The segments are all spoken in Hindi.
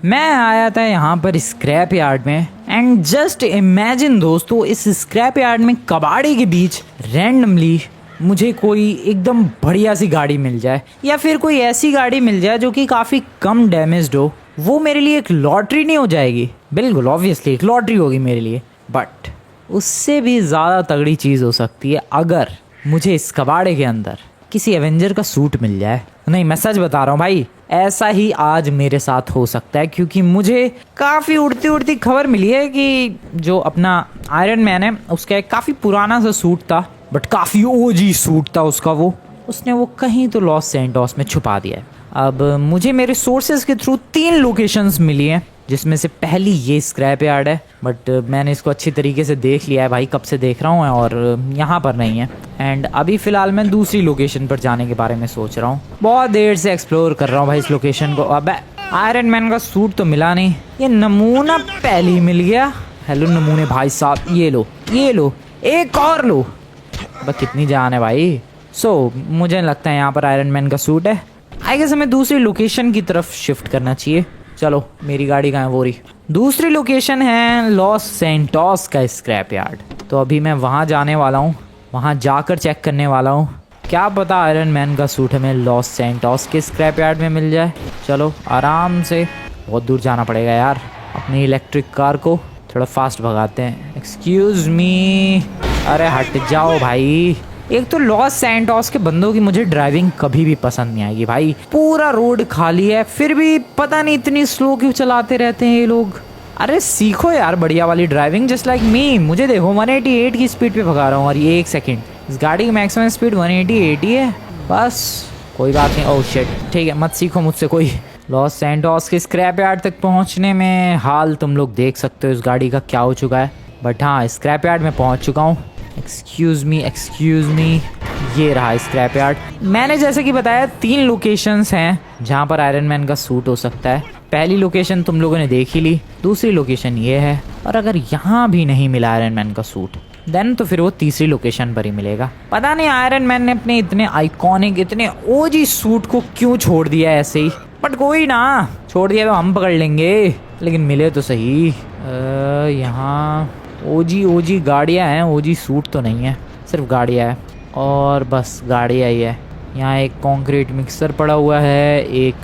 मैं आया था यहाँ पर स्क्रैप यार्ड में एंड जस्ट इमेजिन दोस्तों, इस स्क्रैप यार्ड में कबाड़े के बीच रैंडमली मुझे कोई एकदम बढ़िया सी गाड़ी मिल जाए या फिर कोई ऐसी गाड़ी मिल जाए जो कि काफ़ी कम डैमेज्ड हो। वो मेरे लिए एक लॉटरी नहीं हो जाएगी? बिल्कुल ऑब्वियसली एक लॉटरी होगी मेरे लिए, बट उससे भी ज़्यादा तगड़ी चीज़ हो सकती है अगर मुझे इस कबाड़े के अंदर किसी एवेंजर का सूट मिल जाए। नहीं, मैं सच बता रहा हूँ भाई, ऐसा ही आज मेरे साथ हो सकता है, क्योंकि मुझे काफ़ी उड़ती उड़ती खबर मिली है कि जो अपना आयरन मैन है उसका एक काफ़ी पुराना सा सूट था, बट काफ़ी ओजी सूट था उसका, उसने वो कहीं तो लॉस सैंटोस में छुपा दिया है। अब मुझे मेरे सोर्सेज के थ्रू 3 लोकेशंस मिली हैं, जिसमें से पहली ये स्क्रैप यार्ड है, बट मैंने इसको अच्छी तरीके से देख लिया है भाई, कब से देख रहा हूँ, और यहाँ पर नहीं है। एंड अभी फ़िलहाल मैं दूसरी लोकेशन पर जाने के बारे में सोच रहा हूँ। बहुत देर से एक्सप्लोर कर रहा हूँ भाई इस लोकेशन को। अब आयरन मैन का सूट तो मिला नहीं, ये नमूना पहले ही मिल गया। हेलो नमूने भाई साहब, ये लो एक और लो। बस कितनी जान है भाई। मुझे लगता है यहाँ पर आयरन मैन का सूट है। आई गेस हमें दूसरी लोकेशन की तरफ शिफ्ट करना चाहिए। चलो, मेरी गाड़ी कहाँ है? वो रही। दूसरी लोकेशन है लॉस सैंटोस का स्क्रैप यार्ड। तो अभी मैं वहाँ जाने वाला हूँ, वहाँ जाकर चेक करने वाला हूँ। क्या पता आयरन मैन का सूट हमें लॉस सैंटोस के स्क्रैप यार्ड में मिल जाए। चलो आराम से, बहुत दूर जाना पड़ेगा यार। अपनी इलेक्ट्रिक कार को थोड़ा फास्ट भगाते हैं। एक्सक्यूज़ मी, अरे हट जाओ भाई। एक तो लॉस सैंटोस के बंदों की मुझे ड्राइविंग कभी भी पसंद नहीं आएगी भाई। पूरा रोड खाली है, फिर भी पता नहीं इतनी स्लो क्यों चलाते रहते हैं ये लोग। अरे सीखो यार बढ़िया वाली ड्राइविंग, जस्ट लाइक मी। मुझे देखो 188 की स्पीड पे भगा रहा हूँ और ये 1 सेकेंड। इस गाड़ी की मैक्सिमम स्पीड 188 ही है। बस कोई बात नहीं। ओह शिट, ठीक है, मत सीखो मुझसे कोई। लॉस सैंटोस के स्क्रैप यार्ड तक पहुँचने में हाल तुम लोग देख सकते हो इस गाड़ी का क्या हो चुका है। बट हाँ, स्क्रैप यार्ड में पहुँच चुका हूँ। एक्सक्यूज़ मी, ये रहा स्क्रैप यार्ड। मैंने जैसे कि बताया 3 लोकेशंस हैं जहाँ पर आयरन मैन का सूट हो सकता है। पहली लोकेशन तुम लोगों ने देख ही ली, दूसरी लोकेशन ये है, और अगर यहाँ भी नहीं मिला आयरन मैन का सूट देन तो फिर वो तीसरी लोकेशन पर ही मिलेगा। पता नहीं आयरन मैन ने अपने इतने आइकॉनिक, इतने ओजी सूट को क्यों छोड़ दिया ऐसे ही, बट कोई ना, छोड़ दिया तो हम पकड़ लेंगे, लेकिन मिले तो सही। यहाँ ओजी गाड़ियाँ हैं, ओजी सूट तो नहीं है, सिर्फ गाड़ियाँ है और बस गाड़ियाँ ही है। यहाँ एक कंक्रीट मिक्सर पड़ा हुआ है, एक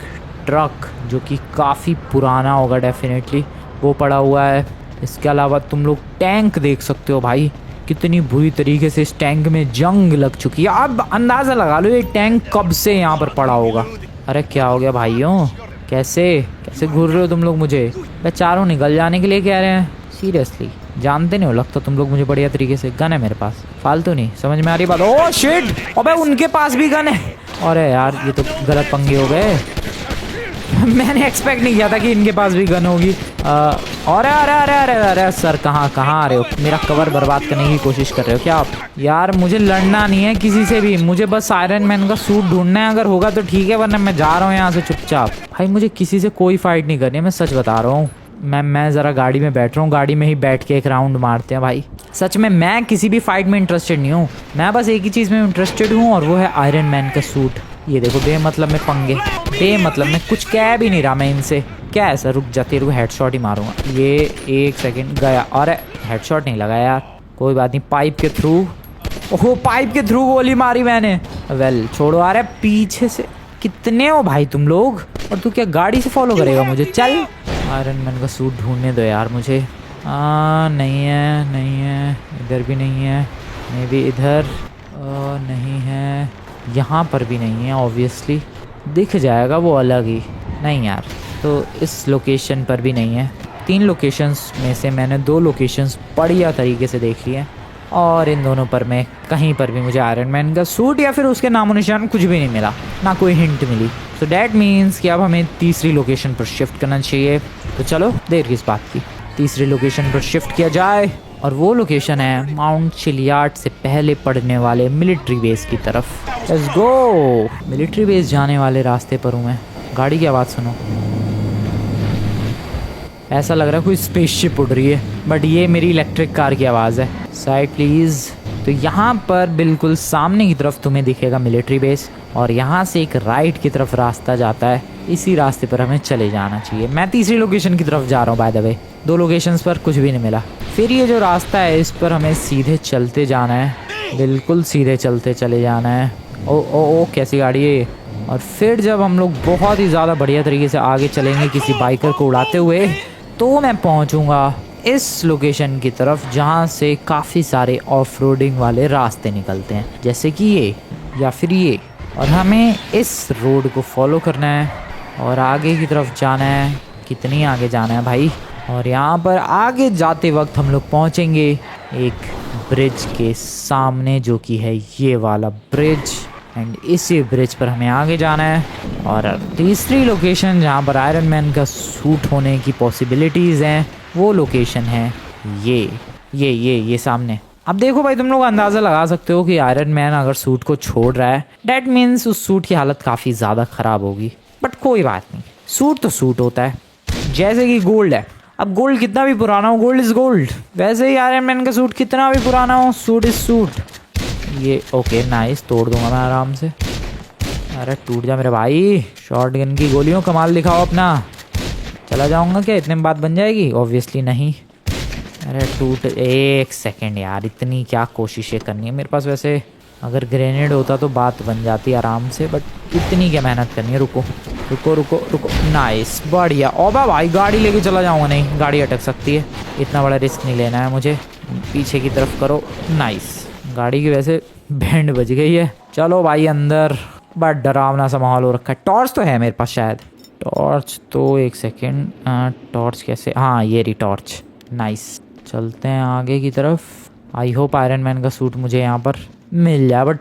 ट्रक जो कि काफ़ी पुराना होगा डेफिनेटली, वो पड़ा हुआ है। इसके अलावा तुम लोग टैंक देख सकते हो भाई, कितनी बुरी तरीके से इस टैंक में जंग लग चुकी है। अब अंदाज़ा लगा लो ये टैंक कब से यहाँ पर पड़ा होगा। अरे क्या हो गया भाइयों, कैसे घूर रहे हो तुम लोग मुझे? मैं चारों निकल जाने के लिए कह रहे हैं? सीरियसली जानते नहीं हो लगता तुम लोग मुझे बढ़िया तरीके से। गन है मेरे पास, फालतू नहीं, समझ में आ रही बात? ओह शिट, अबे उनके पास भी गन है। अरे यार ये तो गलत पंगे हो गए। मैंने एक्सपेक्ट नहीं किया था कि इनके पास भी गन होगी। अरे अरे अरे अरे अरे सर, कहाँ आ रहे हो? मेरा कवर बर्बाद करने की कोशिश कर रहे हो क्या आप? यार मुझे लड़ना नहीं है किसी से भी, मुझे बस आयरन मैन का सूट ढूंढना है। अगर होगा तो ठीक है, वरना मैं जा रहा हूँ यहाँ से चुपचाप। भाई मुझे किसी से कोई फाइट नहीं करनी है, मैं सच बता रहा हूँ। मैं ज़रा गाड़ी में बैठ रहा हूँ, गाड़ी में ही बैठ के एक राउंड मारते हैं भाई। सच में मैं किसी भी फाइट में इंटरेस्टेड नहीं हूँ, मैं बस एक ही चीज़ में इंटरेस्टेड हूँ और वो है आयरन मैन का सूट। ये देखो बेमतलब में पंगे, बेमतलब में कुछ कह भी नहीं रहा मैं इनसे। क्या है सर, रुक जा, तेरे को हेडशॉट ही मारूंगा। ये 1 सेकेंड गया। अरे हेडशॉट नहीं लगा यार, कोई बात नहीं। पाइप के थ्रू गोली मारी मैंने। वेल छोड़ो। अरे पीछे से कितने हो भाई तुम लोग, और तू क्या गाड़ी से फॉलो करेगा मुझे? चल, आयरन मैन का सूट ढूंढने दो यार मुझे। नहीं है, इधर भी नहीं है, मे बी इधर नहीं है, यहाँ पर भी नहीं है। ऑब्वियसली दिख जाएगा वो अलग ही। नहीं यार, तो इस लोकेशन पर भी नहीं है। 3 लोकेशंस में से मैंने 2 लोकेशंस बढ़िया तरीके से देख लिए हैं और इन दोनों पर मैं कहीं पर भी मुझे आयरन मैन का सूट या फिर उसके नामो निशान कुछ भी नहीं मिला, ना कोई हिंट मिली। सो डैट मीन्स कि अब हमें तीसरी लोकेशन पर शिफ्ट करना चाहिए। तो चलो देर किस बात की, तीसरी लोकेशन पर शिफ्ट किया जाए, और वो लोकेशन है माउंट चिलियार्ड से पहले पड़ने वाले मिलिट्री बेस की तरफ। Let's go. मिलिट्री बेस जाने वाले रास्ते पर हूँ मैं। गाड़ी की आवाज़ सुनो, ऐसा लग रहा है कोई स्पेसशिप उड़ रही है, बट ये मेरी इलेक्ट्रिक कार की आवाज़ है। Side please. तो यहाँ पर बिल्कुल सामने की तरफ तुम्हें दिखेगा मिलिट्री बेस, और यहाँ से एक राइट की तरफ रास्ता जाता है इसी रास्ते पर हमें चले जाना चाहिए। मैं तीसरी लोकेशन की तरफ जा रहा हूँ बाय द वे। 2 लोकेशंस पर कुछ भी नहीं मिला। फिर ये जो रास्ता है इस पर हमें सीधे चलते जाना है, बिल्कुल सीधे चलते चले जाना है। ओ कैसी गाड़ी है ये। और फिर जब हम लोग बहुत ही ज़्यादा बढ़िया तरीके से आगे चलेंगे किसी बाइकर को उड़ाते हुए, तो मैं पहुंचूंगा इस लोकेशन की तरफ जहां से काफ़ी सारे ऑफ रोडिंग वाले रास्ते निकलते हैं, जैसे कि ये या फिर ये। और हमें इस रोड को फॉलो करना है और आगे की तरफ जाना है। कितनी आगे जाना है भाई। और यहाँ पर आगे जाते वक्त हम लोग पहुँचेंगे एक ब्रिज के सामने, जो कि है ये वाला ब्रिज। एंड इसी ब्रिज पर हमें आगे जाना है। और तीसरी लोकेशन जहाँ पर आयरन मैन का सूट होने की पॉसिबिलिटीज़ हैं, वो लोकेशन है ये सामने। अब देखो भाई, तुम लोग अंदाज़ा लगा सकते हो कि आयरन मैन अगर सूट को छोड़ रहा है, डैट मीन्स उस सूट की हालत काफ़ी ज़्यादा ख़राब होगी। बट कोई बात नहीं, सूट तो सूट होता है। जैसे कि गोल्ड है, अब गोल्ड कितना भी पुराना हो, गोल्ड इज़ गोल्ड। वैसे ही आयरन मैन का सूट कितना भी पुराना हो, सूट इज़ सूट। ये ओके नाइस, तोड़ दूंगा मैं आराम से। अरे टूट जा मेरे भाई, शॉर्ट गन की गोलियों कमाल दिखाओ अपना। चला जाऊंगा क्या, इतने में बात बन जाएगी? ऑब्वियसली नहीं। अरे टूट, एक सेकेंड यार, इतनी क्या कोशिशें करनी है मेरे पास। वैसे अगर ग्रेनेड होता तो बात बन जाती आराम से, बट इतनी क्या मेहनत करनी है। रुको रुको रुको रुको, नाइस, बढ़िया। ओबा भाई, गाड़ी लेके चला जाऊंगा। नहीं, गाड़ी अटक सकती है, इतना बड़ा रिस्क नहीं लेना है मुझे। पीछे की तरफ करो, नाइस। गाड़ी की वैसे बैंड बज गई है। चलो भाई अंदर। बड़ा डरावना सा माहौल हो रखा है। टॉर्च तो है मेरे पास शायद। टॉर्च तो एक सेकेंड, टॉर्च कैसे, हाँ ये रही टॉर्च, नाइस। चलते हैं आगे की तरफ। आई होप आयरन मैन का सूट मुझे यहाँ पर मिल जाए, बट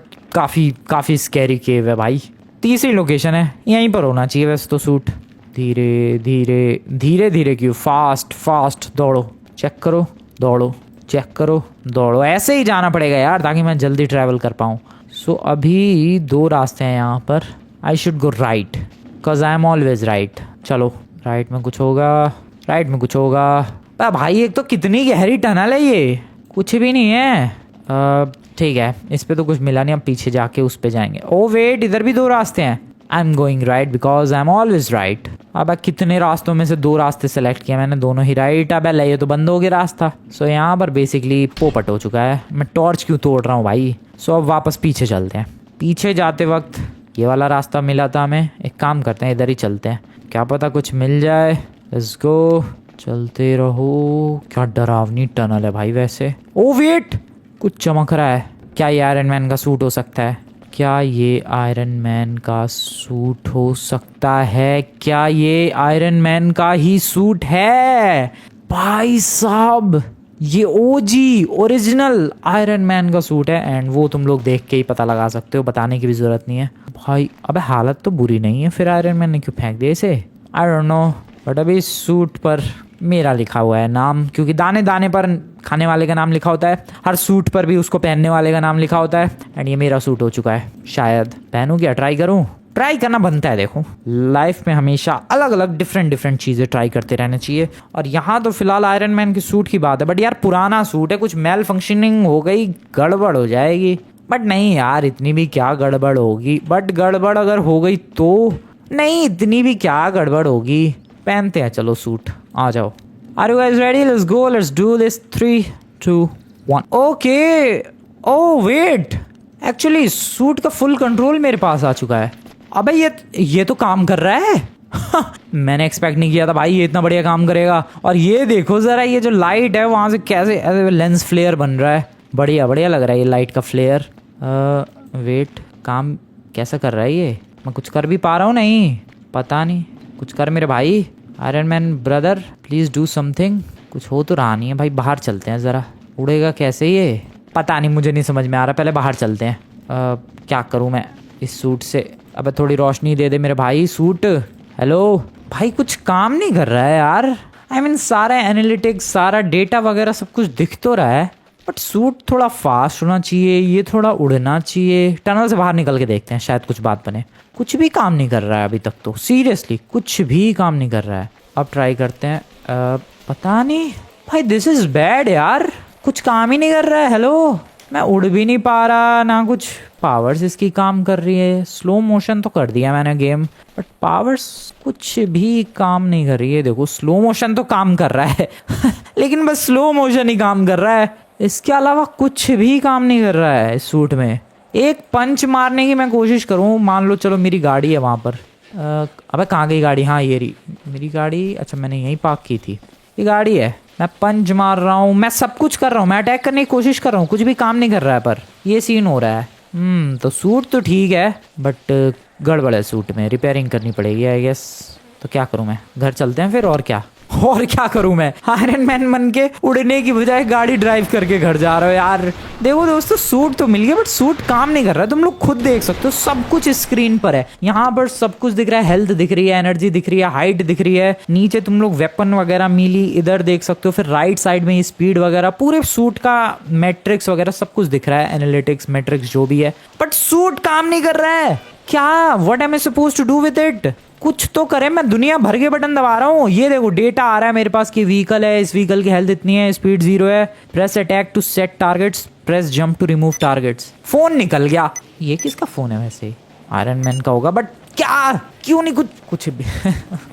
काफ़ी स्कैरी केव है भाई। तीसरी लोकेशन है, यहीं पर होना चाहिए वैसे तो सूट। धीरे धीरे धीरे धीरे क्यों, फास्ट दौड़ो, चेक करो, दौड़ो, चेक करो, दौड़ो। ऐसे ही जाना पड़ेगा यार, ताकि मैं जल्दी ट्रैवल कर पाऊँ। सो अभी 2 रास्ते हैं यहाँ पर। I should go right, because I am always right. चलो राइट में कुछ होगा, राइट में कुछ होगा। भाई एक तो कितनी गहरी टनल है ये, कुछ भी नहीं है। ठीक है, इस पे तो कुछ मिला नहीं। अब पीछे जाके उस पे जाएंगे। ओ वेट, इधर भी 2 रास्ते हैं। I am going right because I am always right. अब कितने रास्तों में से 2 रास्ते सेलेक्ट किए मैंने, दोनों ही राइट। अब ये तो बंद हो गया रास्ता। सो यहाँ पर बेसिकली पोपट हो चुका है। मैं टॉर्च क्यों तोड़ रहा हूँ भाई। सो अब वापस पीछे चलते हैं। पीछे जाते वक्त ये वाला रास्ता मिला था हमें। एक काम करते हैं, इधर ही चलते हैं, क्या पता कुछ मिल जाए। लेट्स गो, चलते रहो। क्या डरावनी टनल है भाई वैसे। ओ वेट, कुछ चमक रहा है। क्या ये आयरन मैन का सूट हो सकता है? क्या ये आयरन मैन का सूट हो सकता है? क्या ये आयरन मैन का ही सूट है? भाई साहब, ये ओजी ओरिजिनल आयरन मैन का सूट है। एंड वो तुम लोग देख के ही पता लगा सकते हो, बताने की भी जरूरत नहीं है भाई। अबे हालत तो बुरी नहीं है, फिर आयरन मैन ने क्यों फेंक दिया इसे? आई डोंट नो, बट अभी सूट पर मेरा लिखा हुआ है नाम, क्योंकि दाने दाने पर खाने वाले का नाम लिखा होता है, हर सूट पर भी उसको पहनने वाले का नाम लिखा होता है। एंड ये मेरा सूट हो चुका है। शायद पहनूं क्या, ट्राई करूं? ट्राई करना बनता है। देखो लाइफ में हमेशा अलग अलग डिफरेंट चीज़ें ट्राई करते रहना चाहिए। और यहाँ तो फिलहाल आयरन मैन के सूट की बात है, बट यार पुराना सूट है, कुछ मेल फंक्शनिंग हो गई, गड़बड़ हो जाएगी। बट नहीं यार, इतनी भी क्या गड़बड़ होगी। बट गड़बड़ अगर हो गई तो नहीं, इतनी भी क्या गड़बड़ होगी। पहनते हैं चलो सूट, आ जाओ। Are you guys ready? Let's go. Let's do this. 3, 2, 1. Okay. Oh wait. Actually suit का फुल कंट्रोल मेरे पास आ चुका है। अबे ये तो काम कर रहा है। मैंने एक्सपेक्ट नहीं किया था भाई ये इतना बढ़िया काम करेगा। और ये देखो जरा, ये जो लाइट है वहां से कैसे लेंस फ्लेयर बन रहा है। बढ़िया बढ़िया लग रहा है ये लाइट का फ्लेयर। वेट, काम कैसा कर रहा है ये? मैं कुछ कर भी पा रहा हूँ? नहीं, पता नहीं। कुछ कर मेरे भाई। Iron man brother, please do something. कुछ हो तो रहा नहीं है भाई। बाहर चलते हैं ज़रा। उड़ेगा कैसे ये? पता नहीं, मुझे नहीं समझ में आ रहा। पहले बाहर चलते हैं। क्या करूँ मैं इस सूट से? अबे थोड़ी रोशनी दे दे मेरे भाई सूट। हेलो भाई, कुछ काम नहीं कर रहा है यार। आई मीन सारा एनालिटिक्स, सारा डेटा वगैरह सब कुछ दिख तो रहा है, बट सूट थोड़ा फास्ट होना चाहिए, ये थोड़ा उड़ना चाहिए। टनल से बाहर निकल के देखते हैं, शायद कुछ बात बने। कुछ भी काम नहीं कर रहा है अभी तक तो, सीरियसली कुछ भी काम नहीं कर रहा है। अब ट्राई करते हैं। पता नहीं भाई, दिस इज़ बैड यार, कुछ काम ही नहीं कर रहा है। हेलो, मैं उड़ भी नहीं पा रहा, ना कुछ पावर्स इसकी काम कर रही है। स्लो मोशन तो कर दिया मैंने गेम, बट पावर्स कुछ भी काम नहीं कर रही है। देखो स्लो मोशन तो काम कर रहा है लेकिन बस स्लो मोशन ही काम कर रहा है, इसके अलावा कुछ भी काम नहीं कर रहा है इस सूट में। एक पंच मारने की मैं कोशिश करूँ, मान लो चलो मेरी गाड़ी है वहाँ पर। अबे कहाँ गई गाड़ी? हाँ ये रही मेरी गाड़ी। अच्छा मैंने यहीं पार्क की थी, ये गाड़ी है। मैं पंच मार रहा हूँ, मैं सब कुछ कर रहा हूँ, मैं अटैक करने की कोशिश कर रहा हूँ, कुछ भी काम नहीं कर रहा है। पर ये सीन हो रहा है। तो सूट तो ठीक है, बट गड़बड़ है सूट में, रिपेयरिंग करनी पड़ेगी आई गेस। तो क्या करूँ मैं? घर चलते हैं फिर। और क्या करूं मैं? आयरन मैन बन के उड़ने की बजाय गाड़ी ड्राइव करके घर जा रहा हो यार। देखो दोस्तों सूट तो मिल गया, बट सूट काम नहीं कर रहा है। तुम लोग खुद देख सकते हो, सब कुछ स्क्रीन पर है। यहाँ पर सब कुछ दिख रहा है, हेल्थ दिख रही है, एनर्जी दिख रही है, हाइट दिख रही है। नीचे तुम लोग वेपन वगैरह मिली इधर देख सकते हो। फिर राइट साइड में स्पीड वगैरह, पूरे सूट का मैट्रिक्स वगैरह सब कुछ दिख रहा है, एनालिटिक्स मैट्रिक्स जो भी है। बट सूट काम नहीं कर रहा है। क्या? What am I suppose to do with it? कुछ तो करे। मैं दुनिया भर के बटन दबा रहा हूँ, ये देखो डेटा आ रहा है मेरे पास कि व्हीकल है, इस व्हीकल की हेल्थ इतनी है, स्पीड 0 है। Press attack to set targets, press jump to remove targets. Phone निकल गया। ये किसका फोन है वैसे? आयरन मैन का होगा, बट क्या? क्यों नहीं कुछ भी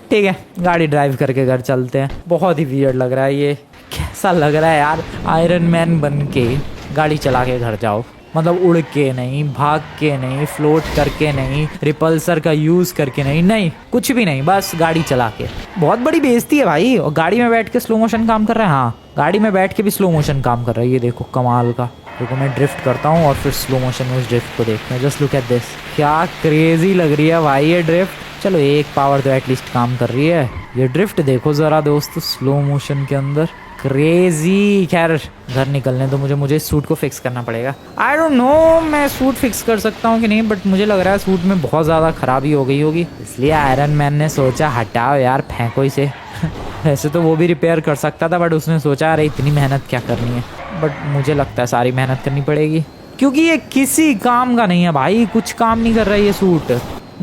ठीक है, गाड़ी ड्राइव करके घर चलते हैं। बहुत ही वियर्ड लग रहा है ये। कैसा लग रहा है यार, आयरन मैन बन के गाड़ी चला के घर जाओ। मतलब उड़ के नहीं, भाग के नहीं, फ्लोट करके नहीं, रिपल्सर का यूज़ करके नहीं, कुछ भी नहीं, बस गाड़ी चला के। बहुत बड़ी बेइज्जती है भाई। और गाड़ी में बैठ के स्लो मोशन काम कर रहा है। हाँ गाड़ी में बैठ के भी स्लो मोशन काम कर रहा है, ये देखो कमाल का। देखो मैं ड्रिफ्ट करता हूँ और फिर स्लो मोशन में उस ड्रिफ्ट को देखते हैं। जस्ट लुक एट दिस, क्या क्रेजी लग रही है भाई ये ड्रिफ्ट। चलो एक पावर तो एटलीस्ट काम कर रही है। ये ड्रिफ्ट देखो ज़रा दोस्तों स्लो मोशन के अंदर, क्रेजी। खैर घर निकलने तो मुझे सूट को फिक्स करना पड़ेगा। आई डोंट नो मैं सूट फिक्स कर सकता हूँ कि नहीं, बट मुझे लग रहा है सूट में बहुत ज़्यादा खराबी हो गई होगी, इसलिए आयरन मैन ने सोचा हटाओ यार, फेंको इसे वैसे तो वो भी रिपेयर कर सकता था, बट उसने सोचा अरे इतनी मेहनत क्या करनी है। बट मुझे लगता है सारी मेहनत करनी पड़ेगी, क्योंकि ये किसी काम का नहीं है भाई। कुछ काम नहीं कर रहा है ये suit,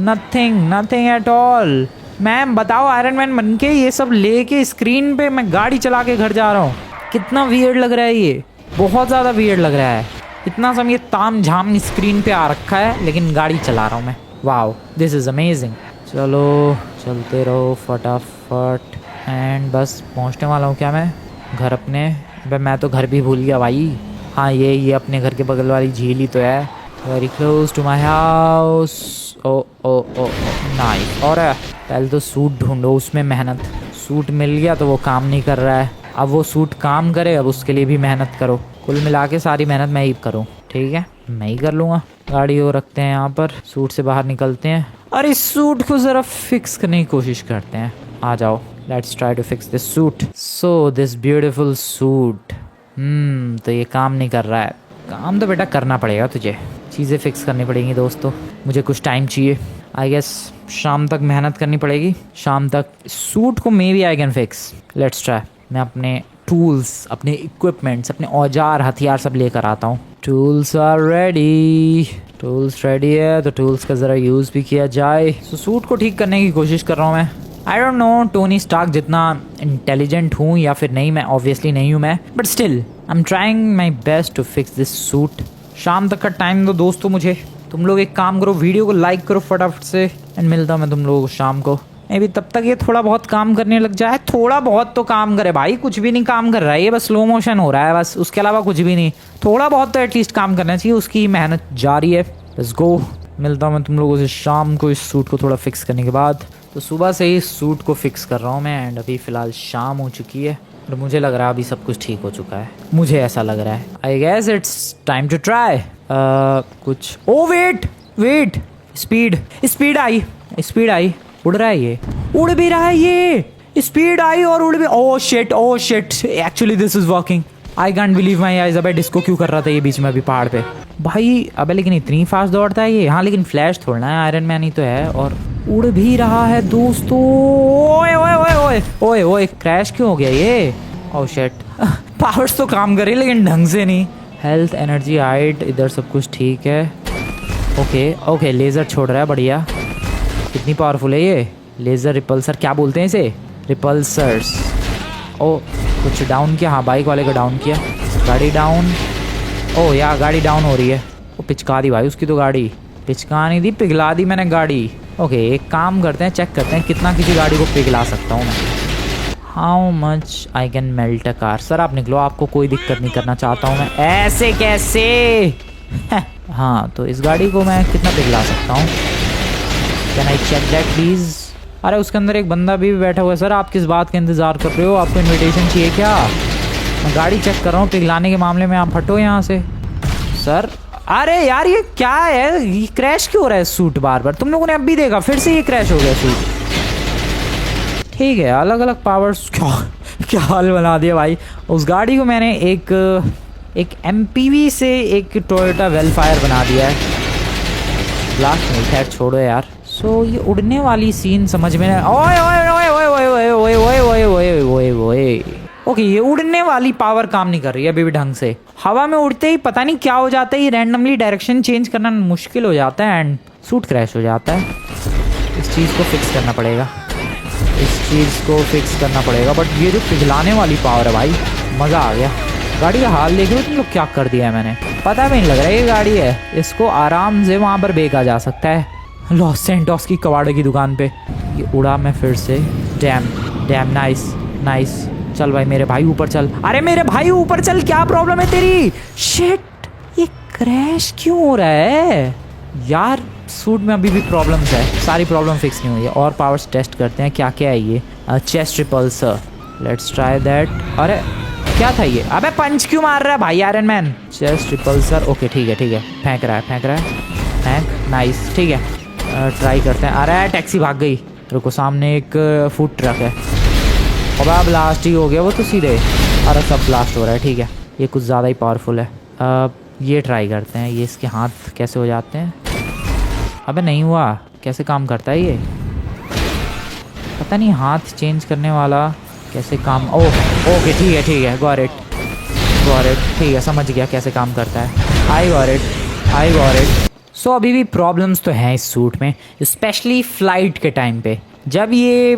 nothing at all. Ma'am बताओ, आयरन मैन बन के ये सब लेके स्क्रीन पे मैं गाड़ी चला के घर जा रहा हूँ। कितना वियर्ड लग रहा है ये, बहुत ज़्यादा वियर्ड लग रहा है। इतना समय ताम झाम स्क्रीन पे आ रखा है, लेकिन गाड़ी चला रहा हूँ मैं। Wow this is amazing. चलो चलते रहो फटाफट। एंड बस पहुँचने वाला हूँ क्या मैं घर अपने? मैं तो घर भी भूल गया भाई। हाँ ये अपने घर के बगल वाली झील ही तो है। Very close to my house. Oh nice. और पहले तो सूट ढूंढो, उसमें मेहनत। सूट मिल गया तो वो काम नहीं कर रहा है, अब वो सूट काम करे, अब उसके लिए भी मेहनत करो। कुल मिला के सारी मेहनत मैं ही करूँ, ठीक है मैं ही कर लूँगा। गाड़ी को रखते हैं यहाँ पर, सूट से बाहर निकलते हैं और इस सूट को ज़रा फिक्स करने की कोशिश करते हैं। आ जाओ, let's try to fix this suit. So this beautiful suit. तो ये काम नहीं कर रहा है। काम तो बेटा करना पड़ेगा तुझे, चीज़ें फिक्स करनी पड़ेंगी दोस्तों। मुझे कुछ टाइम चाहिए, आई गेस शाम तक मेहनत करनी पड़ेगी। शाम तक सूट को maybe I can fix. Let's try. मैं अपने टूल्स, अपने इक्विपमेंट्स, अपने औजार हथियार सब लेकर आता हूँ। Tools are ready. Tools ready है तो टूल्स का ज़रा यूज़ भी किया जाए। सूट को ठीक करने की कोशिश कर रहा हूँ मैं। I don't know Tony Stark जितना इंटेलिजेंट हूँ या फिर नहीं, मैं ऑब्वियसली नहीं हूँ मैं, but still I am trying my best to fix this suit. शाम तक का टाइम दो दोस्तों मुझे। तुम लोग एक काम करो, वीडियो को लाइक करो फटाफट से, एंड मिलता हूँ मैं तुम लोगों को शाम को। मे बी तब तक ये थोड़ा बहुत काम करने लग जाए। थोड़ा बहुत तो काम करे भाई, कुछ भी नहीं काम कर रहा है ये, बस स्लो मोशन हो रहा है बस, उसके अलावा कुछ भी नहीं। थोड़ा बहुत तो एटलीस्ट काम करना चाहिए, उसकी मेहनत जारी है। Let's go. मिलता हूँ मैं तुम लोगों से शाम को इस सूट को थोड़ा फिक्स करने के बाद। तो सुबह से ही इस सूट को फिक्स कर रहा हूँ मैं, एंड अभी फ़िलहाल शाम हो चुकी है और मुझे लग रहा है अभी सब कुछ ठीक हो चुका है। मुझे ऐसा लग रहा है। I guess it's time to try कुछ। Oh wait speed I. उड़ रहा है ये, उड़ भी रहा है ये। स्पीड आई और उड़ भी। Oh shit actually this is working. I can't believe my eyes. अबे डिस्को क्यों कर रहा था ये बीच में अभी पहाड़ पे भाई? अबे लेकिन इतनी फास्ट दौड़ता है ये। हाँ लेकिन फ्लैश थोड़ा है, आयरन मैन ही तो है। और उड़ भी रहा है दोस्तों। ओए क्रैश क्यों हो गया ये? ओह शिट पावर्स तो काम करे लेकिन ढंग से नहीं। हेल्थ, एनर्जी, हाइट, इधर सब कुछ ठीक है। ओके लेज़र छोड़ रहा है, बढ़िया। कितनी पावरफुल है ये लेज़र? रिपल्सर क्या बोलते हैं इसे? रिपल्सर्स। ओ कुछ डाउन किया। हाँ बाइक वाले को डाउन किया। गाड़ी डाउन। ओह यार गाड़ी डाउन हो रही है। वो पिचका दी भाई उसकी तो गाड़ी, पिचका नहीं दी, पिघला दी मैंने गाड़ी। ओके एक काम करते हैं, चेक करते हैं कितना किसी गाड़ी को पिघला सकता हूँ मैं। How much I can melt a car. Sir आप निकलो, आपको कोई दिक्कत नहीं करना चाहता हूँ मैं। ऐसे कैसे? हाँ तो इस गाड़ी को मैं कितना पिघला सकता हूँ? Can I check that please? अरे उसके अंदर एक बंदा भी बैठा हुआ है। सर आप किस बात का इंतज़ार कर रहे हो? आपको इनविटेशन चाहिए क्या? मैं गाड़ी चेक कर रहा हूँ, पिघलाने के मामले में आप हटो यहाँ से। सर अरे यार ये क्या है, ये क्रैश क्यों हो रहा है सूट बार बार? तुम लोगों ने अब भी देखा फिर से ये क्रैश हो गया सूट। ठीक है अलग अलग पावर्स। क्या हाल बना दिया भाई। उस गाड़ी को मैंने एक एमपीवी से एक टोयोटा वेलफायर बना दिया है। ब्लास्ट नहीं, खैर छोड़ो यार। सो ये उड़ने वाली सीन समझ में नहीं। ओए ओए ओए ओए ओए ओए ओए ओए ओए ओए ओए। ओके ये उड़ने वाली पावर काम नहीं कर रही है अभी भी ढंग से। हवा में उड़ते ही पता नहीं क्या हो जाता है, ये रैंडमली डायरेक्शन चेंज करना मुश्किल हो जाता है एंड सूट क्रैश हो जाता है। इस चीज़ को फिक्स करना पड़ेगा, इस चीज़ को फिक्स करना पड़ेगा। बट ये जो पिघलाने वाली पावर है भाई, मज़ा आ गया। गाड़ी का हाल देख लो तुम लोग, क्या कर दिया है मैंने, पता भी नहीं लग रहा है ये गाड़ी है। इसको आराम से वहाँ पर बेचा जा सकता है लॉस सेंटोस की कबाड़े की दुकान पे। ये उड़ा मैं फिर से। Dam dam, nice nice. चल भाई मेरे भाई ऊपर चल। अरे मेरे भाई ऊपर चल, क्या प्रॉब्लम है तेरी? शिट, ये क्रैश क्यों हो रहा है यार? सूट में अभी भी प्रॉब्लम्स है, सारी प्रॉब्लम फिक्स नहीं हुई है। और पावर्स टेस्ट करते हैं क्या क्या है ये। Chest repulsor, let's try that. अरे क्या था ये? अबे पंच क्यों मार रहा है भाई iron man? Chest repulsor, okay ठीक है ठीक है। फेंक रहा है फेंक, नाइस ठीक है। ट्राई करते हैं। अरे टैक्सी भाग गई, रुको सामने एक फूड ट्रक है। अब ब्लास्ट ही हो गया वो तो सीधे। अरे सब ब्लास्ट हो रहा है, ठीक है ये कुछ ज़्यादा ही पावरफुल है। ये ट्राई करते हैं, ये इसके हाथ कैसे हो जाते हैं। अबे नहीं हुआ, कैसे काम करता है ये? पता नहीं हाथ चेंज करने वाला कैसे काम। ओह ओके ठीक है गॉट इट ठीक है, समझ गया कैसे काम करता है। I got it. सो अभी भी प्रॉब्लम्स तो हैं इस सूट में, स्पेशली फ्लाइट के टाइम पे। जब ये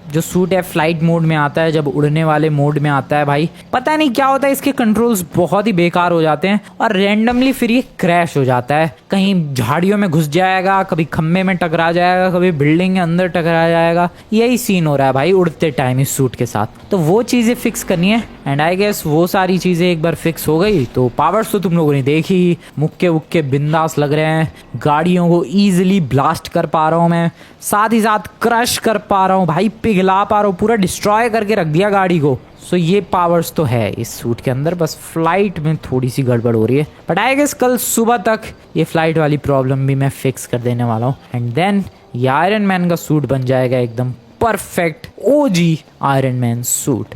जो सूट है फ्लाइट मोड में आता है, जब उड़ने वाले मोड में आता है भाई, पता नहीं क्या होता है, इसके कंट्रोल्स बहुत ही बेकार हो जाते हैं और रैंडमली फिर ये क्रैश हो जाता है। कहीं झाड़ियों में घुस जाएगा, कभी खम्भे में टकरा जाएगा, कभी बिल्डिंग के अंदर टकरा जाएगा। यही सीन हो रहा है भाई उड़ते टाइम इस सूट के साथ। तो वो चीज़ें फिक्स करनी है एंड आई गेस वो सारी चीज़ें एक बार फिक्स हो गई तो पावर्स तो तुम लोगों ने देखी। मुक्के वुक्के बिंदास लग रहे हैं, गाड़ियों को ईजिली ब्लास्ट कर पा रहा हूँ मैं, साथ ही साथ क्रश कर पा रहा हूँ भाई, पिघला पा रहा हूँ, पूरा डिस्ट्रॉय करके रख दिया गाड़ी को। सो ये पावर्स तो है इस सूट के अंदर, बस फ्लाइट में थोड़ी सी गड़बड़ हो रही है। बट आई गेस कल सुबह तक ये फ्लाइट वाली प्रॉब्लम भी मैं फिक्स कर देने वाला हूँ एंड देन ये आयरन मैन का सूट बन जाएगा एकदम परफेक्ट ओजी आयरन मैन सूट।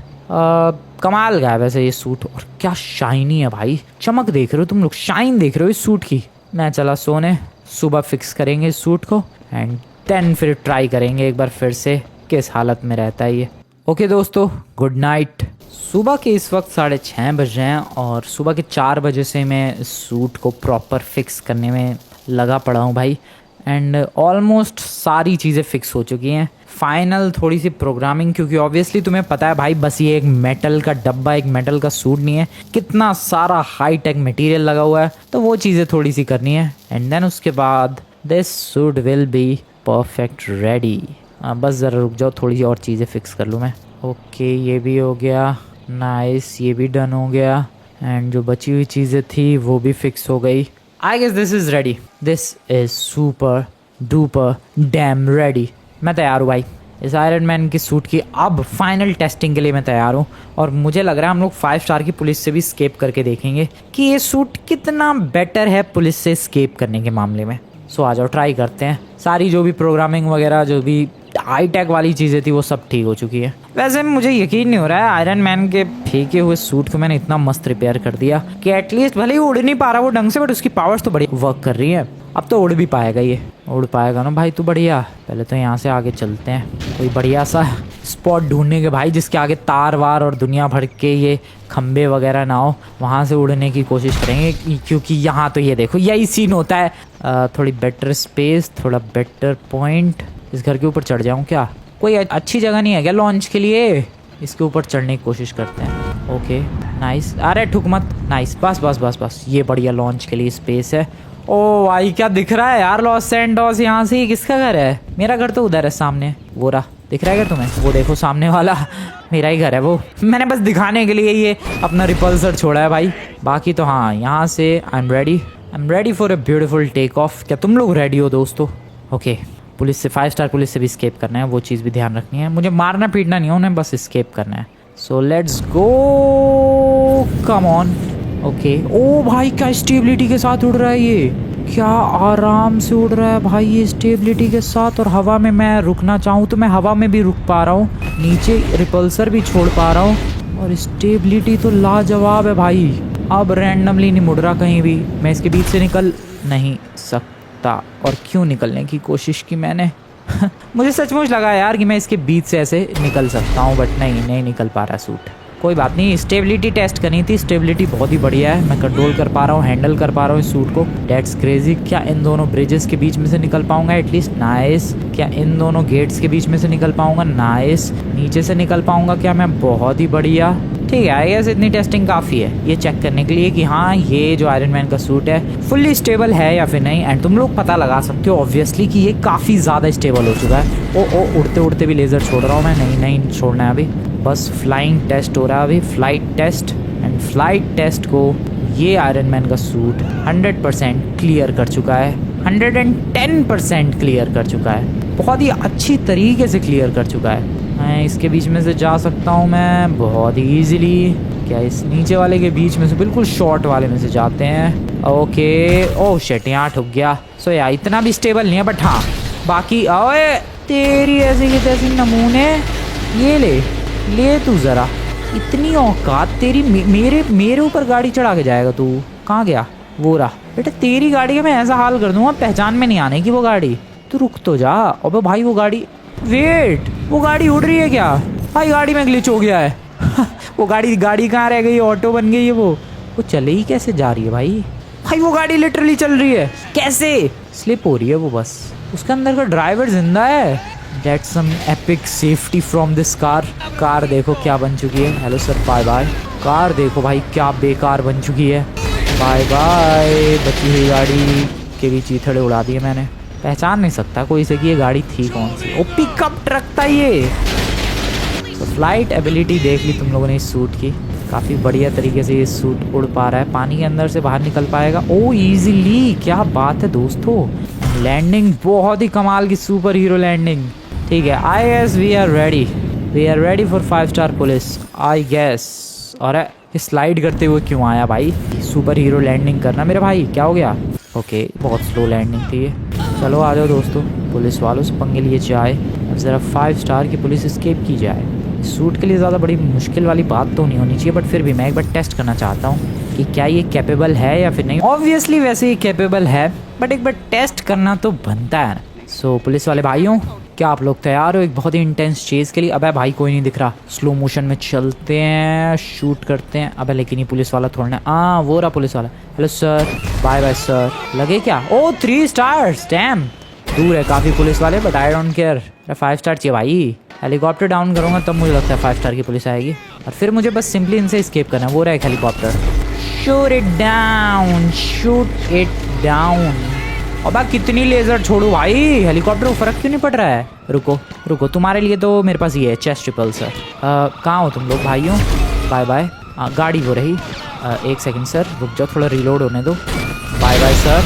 कमाल का है वैसे ये सूट, और क्या शाइनी है भाई। चमक देख रहे हो तुम लोग, शाइन देख रहे हो इस सूट की। मैं चला सोने, सुबह फिक्स करेंगे इस सूट को एंड देन फिर ट्राई करेंगे एक बार फिर से किस हालत में रहता है ये। ओके दोस्तों, गुड नाइट। सुबह के इस वक्त 6:30 बज रहे हैं और सुबह के 4 बजे से मैं इस सूट को प्रॉपर फिक्स करने में लगा पड़ा हूँ भाई एंड ऑलमोस्ट सारी चीज़ें फिक्स हो चुकी हैं। फाइनल थोड़ी सी प्रोग्रामिंग, क्योंकि ऑब्वियसली तुम्हें पता है भाई बस ये एक मेटल का डब्बा, एक मेटल का सूट नहीं है, कितना सारा हाई टेक मटेरियल लगा हुआ है, तो वो चीज़ें थोड़ी सी करनी है एंड देन उसके बाद this suit will be perfect ready. बस ज़रा रुक जाओ, थोड़ी सी और चीज़ें फिक्स कर लूँ मैं। ओके ये भी हो गया, नाइस, ये भी डन हो गया एंड जो बची हुई चीज़ें थी वो भी फिक्स हो गई। I guess this is ready, this is super duper damn ready. मैं तैयार हूँ भाई इस आयरन मैन की सूट की अब फाइनल टेस्टिंग के लिए मैं तैयार हूँ और मुझे लग रहा है हम लोग 5 स्टार की पुलिस से भी स्केप करके देखेंगे कि ये सूट कितना बेटर है पुलिस से स्केप करने के मामले में। सो आ जाओ ट्राई करते हैं। सारी जो भी प्रोग्रामिंग वगैरह जो भी हाई टेक वाली चीज़ें थी वो सब ठीक हो चुकी है। वैसे मुझे यकीन नहीं हो रहा है आयरन मैन के फेंके हुए सूट को मैंने इतना मस्त रिपेयर कर दिया कि एटलीस्ट भले ही उड़ नहीं पा रहा वो ढंग से, बट उसकी पावर्स तो बड़ी वर्क कर रही है। अब तो उड़ भी पाएगा, ये उड़ पाएगा ना भाई, तू बढ़िया। पहले तो यहाँ से आगे चलते हैं, कोई बढ़िया सा स्पॉट ढूंढने के भाई जिसके आगे तार वार और दुनिया भर के ये खंबे वगैरह ना हो, वहाँ से उड़ने की कोशिश करेंगे क्योंकि यहाँ तो ये देखो यही सीन होता है। थोड़ी बेटर स्पेस, थोड़ा बेटर पॉइंट। इस घर के ऊपर चढ़ जाऊँ क्या? कोई अच्छी जगह नहीं है क्या लॉन्च के लिए? इसके ऊपर चढ़ने की कोशिश करते हैं। ओके नाइस, अरे ठुक मत। नाइस, बस बस बस बस, ये बढ़िया लॉन्च के लिए स्पेस है। ओ भाई क्या दिख रहा है यार लॉस सैंटोस यहाँ से। किसका घर है? मेरा घर तो उधर है सामने, वो रहा। दिख रहा है क्या तुम्हें? वो देखो सामने वाला मेरा ही घर है वो। मैंने बस दिखाने के लिए ये अपना रिपल्सर छोड़ा है भाई। बाकी तो हाँ, यहाँ से I am ready for a beautiful take off. क्या तुम लोग रेडी हो दोस्तों? ओके, पुलिस से 5 स्टार पुलिस से भी स्केप करना है, वो चीज़ भी ध्यान रखनी है। मुझे मारना पीटना नहीं है उन्हें, बस स्केप करना है। So let's go, come on. Okay, ओ भाई क्या स्टेबिलिटी के साथ उड़ रहा है ये। क्या आराम से उड़ रहा है भाई ये स्टेबिलिटी के साथ। और हवा में मैं रुकना चाहूँ तो मैं हवा में भी रुक पा रहा हूँ, नीचे रिपल्सर भी छोड़ पा रहा हूँ। और स्टेबिलिटी तो लाजवाब है भाई। अब रैंडमली नहीं मुड़ रहा कहीं भी। मैं इसके बीच से निकल नहीं सकता। और क्यों निकलने की कोशिश की मैंने मुझे सचमुच लगा यार कि मैं इसके बीच से ऐसे निकल सकता हूँ, बट नहीं निकल पा रहा सूट। कोई बात नहीं, स्टेबिलिटी टेस्ट करनी थी। स्टेबिलिटी बहुत ही बढ़िया है, मैं कंट्रोल कर पा रहा हूँ, हैंडल कर पा रहा हूँ इस सूट को। That's crazy. क्या इन दोनों ब्रिजेस के बीच में से निकल पाऊंगा एटलीस्ट? नाइस। क्या इन दोनों गेट्स के बीच में से निकल पाऊंगा? नाइस। नीचे से निकल पाऊंगा क्या मैं? बहुत ही बढ़िया। ठीक है, आई गेस इतनी टेस्टिंग काफ़ी है ये चेक करने के लिए कि हाँ ये जो आयरन मैन का सूट है फुल्ली स्टेबल है या फिर नहीं। एंड तुम लोग पता लगा सकते हो ऑब्वियसली कि ये काफ़ी ज़्यादा स्टेबल हो चुका है। ओ उड़ते उड़ते भी लेज़र छोड़ रहा हूँ मैं। नहीं छोड़ना है अभी, बस फ्लाइंग टेस्ट हो रहा है अभी, flight test. And flight test को ये आयरन मैन का सूट 100% क्लियर कर चुका है, 110% क्लियर कर चुका है, बहुत ही अच्छी तरीके से क्लियर कर चुका है। मैं इसके बीच में से जा सकता हूँ मैं बहुत ही ईजिली। क्या इस नीचे वाले के बीच में से, बिल्कुल शॉर्ट वाले में से जाते हैं। ओके, ओह शिट, यहाँ ठुक गया। सो यार इतना भी स्टेबल नहीं है, बट हाँ बाकी। ओए तेरी ऐसे की तैसी नमूने, ये ले तू ज़रा, इतनी औकात तेरी। मेरे ऊपर गाड़ी चढ़ा के जाएगा तू? कहाँ गया वो रहा? बेटा तेरी गाड़ी का मैं ऐसा हाल कर दूंगा पहचान में नहीं आने की वो गाड़ी। तू रुक तो जा। अबे भाई वो गाड़ी, वेट, वो गाड़ी उड़ रही है क्या भाई? गाड़ी में ग्लिच हो गया है वो गाड़ी कहाँ रह गई? ऑटो बन गई है वो चले ही कैसे जा रही है भाई वो गाड़ी लिटरली चल रही है कैसे? स्लिप हो रही है वो, बस उसके अंदर का ड्राइवर जिंदा है। That's some epic safety from this car। Car देखो क्या बन चुकी है। Hello sir, bye bye. Car देखो भाई क्या बेकार बन चुकी है। Bye bye. बची हुई गाड़ी के भी चीथड़े उड़ा दिए मैंने। पहचान नहीं सकता कोई से कि ये गाड़ी थी कौन सी। ओ पिकअप ट्रक था ये। तो फ्लाइट एबिलिटी देख ली तुम लोगों ने इस सूट की, काफ़ी बढ़िया तरीके से ये सूट उड़ पा रहा है, पानी के अंदर से बाहर निकल पाएगा ओ ईजिली। क्या बात है दोस्तों, लैंडिंग बहुत ही कमाल की सुपर हीरो लैंडिंग। ठीक है, I guess we are ready for 5 star police I guess. और ये स्लाइड करते हुए क्यों आया भाई? सुपर हीरो लैंडिंग करना मेरे भाई, क्या हो गया? ओके, बहुत स्लो लैंडिंग थी ये। चलो आ जाओ दोस्तों, पुलिस वालों से पंगे लिए जाए। अब ज़रा 5 स्टार की पुलिस स्केप की जाए। सूट के लिए ज़्यादा बड़ी मुश्किल वाली बात तो नहीं होनी चाहिए, बट फिर भी मैं एक बार टेस्ट करना चाहता हूँ कि क्या ये कैपेबल है या फिर नहीं। ऑब्वियसली वैसे ही कैपेबल है, बट एक बार टेस्ट करना तो बनता है। सो पुलिस वाले भाइयों, क्या आप लोग तैयार हो एक बहुत ही इंटेंस चीज़ के लिए? अबे भाई कोई नहीं दिख रहा, स्लो मोशन में चलते हैं, शूट करते हैं। अबे लेकिन ये पुलिस वाला थोड़ा ना, वो रहा पुलिस वाला। Hello sir, bye bye sir. लगे क्या? Oh 3 stars, damn. दूर है काफ़ी पुलिस वाले, but I don't care. 5 star चाहिए भाई। हेलीकॉप्टर डाउन करूँगा तब मुझे लगता है 5 स्टार की पुलिस आएगी, और फिर मुझे बस सिंपली इनसे स्केप करना है। वो रहा एक हेलीकॉप्टर। Shoot it down. अबा कितनी लेजर छोड़ू भाई, हेलीकॉप्टर को फर्क क्यों नहीं पड़ रहा है? रुको, तुम्हारे लिए तो मेरे पास ये है चेस्ट ट्रिपल सर। कहाँ हो तुम लोग भाइयों? Bye bye. गाड़ी वो रही। 1 सेकंड सर, रुक जाओ, थोड़ा रिलोड होने दो। Bye bye sir,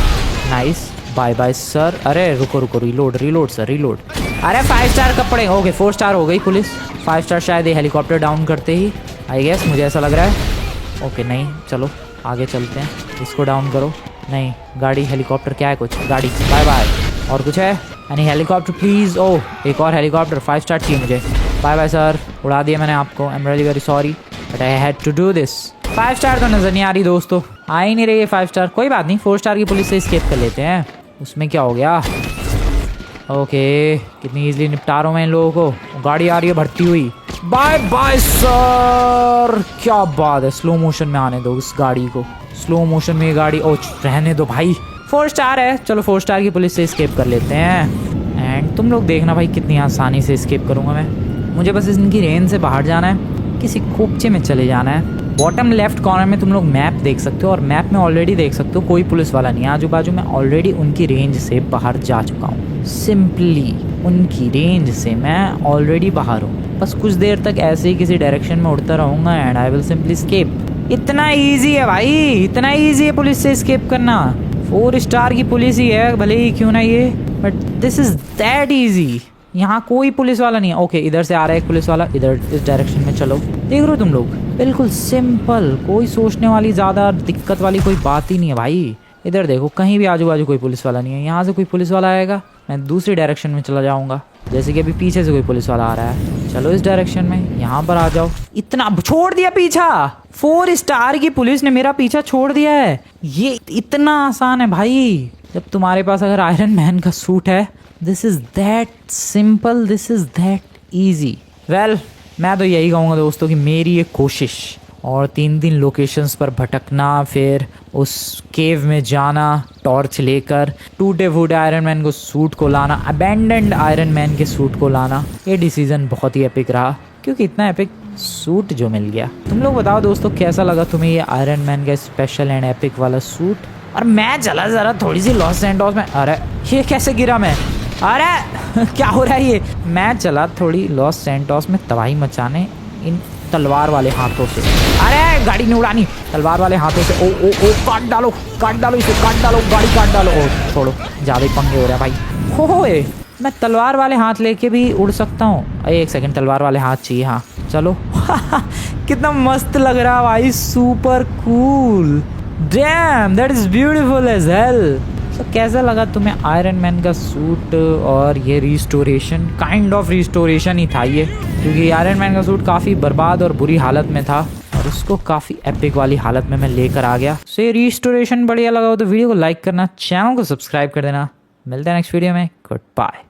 nice. Bye bye sir. अरे रुको, रिलोड सर, रिलोड। अरे 5 स्टार कपड़े। ओके 4 स्टार हो गई पुलिस। 5 स्टार शायद ये हेलीकॉप्टर डाउन करते ही, आई गेस, मुझे ऐसा लग रहा है। ओके नहीं, चलो आगे चलते हैं। इसको डाउन करो। नहीं, गाड़ी हेलीकॉप्टर क्या है? कुछ गाड़ी। Bye bye. और कुछ है? यानी हेलीकॉप्टर प्लीज़। ओह एक और हेलीकॉप्टर। 5 स्टार चाहिए मुझे। बाय बाय सर, उड़ा दिया मैंने आपको। I am really very sorry but I had to do this. 5 star तो नज़र नहीं आ रही दोस्तों, आ ही नहीं रही है 5 स्टार। कोई बात नहीं, 4 स्टार की पुलिस से स्केप कर लेते हैं, उसमें क्या हो गया। ओके, कितनी ईजिली निपटा रहा हूँ मैं इन लोगों को। गाड़ी आ रही है भरती हुई। Bye bye sir. क्या बात है, स्लो मोशन में आने दो इस गाड़ी को। स्लो मोशन में ये गाड़ी, ओ रहने दो भाई। 4 स्टार है, चलो 4 स्टार की पुलिस से स्केप कर लेते हैं। एंड तुम लोग देखना भाई कितनी आसानी से स्केप करूँगा मैं। मुझे बस इनकी रेंज से बाहर जाना है, किसी खोपचे में चले जाना है, बॉटम लेफ्ट कॉर्नर में तुम लोग मैप देख सकते हो और मैप में ऑलरेडी देख सकते हो कोई पुलिस वाला नहीं है आजू बाजू में। ऑलरेडी उनकी रेंज से बाहर जा चुका हूँ, सिंपली उनकी रेंज से मैं ऑलरेडी बाहर हूँ। बस कुछ देर तक ऐसे ही किसी डायरेक्शन में उड़ता रहूँगा and I will simply escape. इतना ईजी है भाई, इतना ईजी है पुलिस से स्केप करना। 4 स्टार की पुलिस ही है भले ही क्यों ना ये, but this is that easy. यहाँ कोई पुलिस वाला नहीं है। ओके इधर से आ रहा है एक पुलिस वाला, इधर इस डायरेक्शन में चलो। देख रहे हो तुम लोग, बिल्कुल सिंपल, कोई सोचने वाली ज़्यादा दिक्कत वाली कोई बात ही नहीं है भाई। इधर देखो कहीं भी आजू बाजू कोई पुलिस वाला नहीं है। यहाँ से कोई पुलिस वाला आएगा मैं दूसरी डायरेक्शन में चला जाऊँगा, जैसे कि अभी पीछे से कोई पुलिस वाला आ रहा है। चलो इस डायरेक्शन में, यहाँ पर आ जाओ। इतना छोड़ दिया पीछा, 4 स्टार की पुलिस ने मेरा पीछा छोड़ दिया है। ये इतना आसान है भाई जब तुम्हारे पास अगर आयरन मैन का सूट है। This is that simple, this is that easy. Well मैं तो यही कहूँगा दोस्तों कि मेरी एक कोशिश और 3 लोकेशंस पर भटकना, फिर उस केव में जाना टॉर्च लेकर, टूटे फूटे आयरन मैन को सूट को लाना, अबेंडेंड आयरन मैन के सूट को लाना, ये डिसीजन बहुत ही एपिक रहा क्योंकि इतना एपिक सूट जो मिल गया। तुम लोग बताओ दोस्तों कैसा लगा तुम्हें ये आयरन मैन का स्पेशल एंड एपिक वाला सूट। और मैं चला ज़रा थोड़ी सी लॉस सैंटोस में। अरे ये कैसे गिरा मैं, अरे क्या हो रहा है ये। मैं चला थोड़ी लॉस सैंटोस में तबाही मचाने इन तलवार वाले हाथों से। अरे गाड़ी नहीं उड़ानी, तलवार वाले हाथों से। ओ ओ ओ काट डालो इसे, काट डालो, गाड़ी काट डालो। ओ छोड़ो, ज़्यादा ही पंगे हो रहा है भाई। होए मैं तलवार वाले हाथ लेके भी उड़ सकता हूँ। अरे एक सेकंड, तलवार वाले हाथ चाहिए। हाँ चलो कितना मस्त लग रहा है भाई, super cool, damn that is beautiful as hell. तो कैसा लगा तुम्हें आयरन मैन का सूट और ये रिस्टोरेशन? काइंड ऑफ रिस्टोरेशन ही था ये, क्योंकि आयरन मैन का सूट काफ़ी बर्बाद और बुरी हालत में था और उसको काफ़ी एपिक वाली हालत में मैं लेकर आ गया। सो ये रिस्टोरेशन बढ़िया लगा हो तो वीडियो को लाइक करना, चैनल को सब्सक्राइब कर देना। मिलते हैं नेक्स्ट वीडियो में, गुड बाय।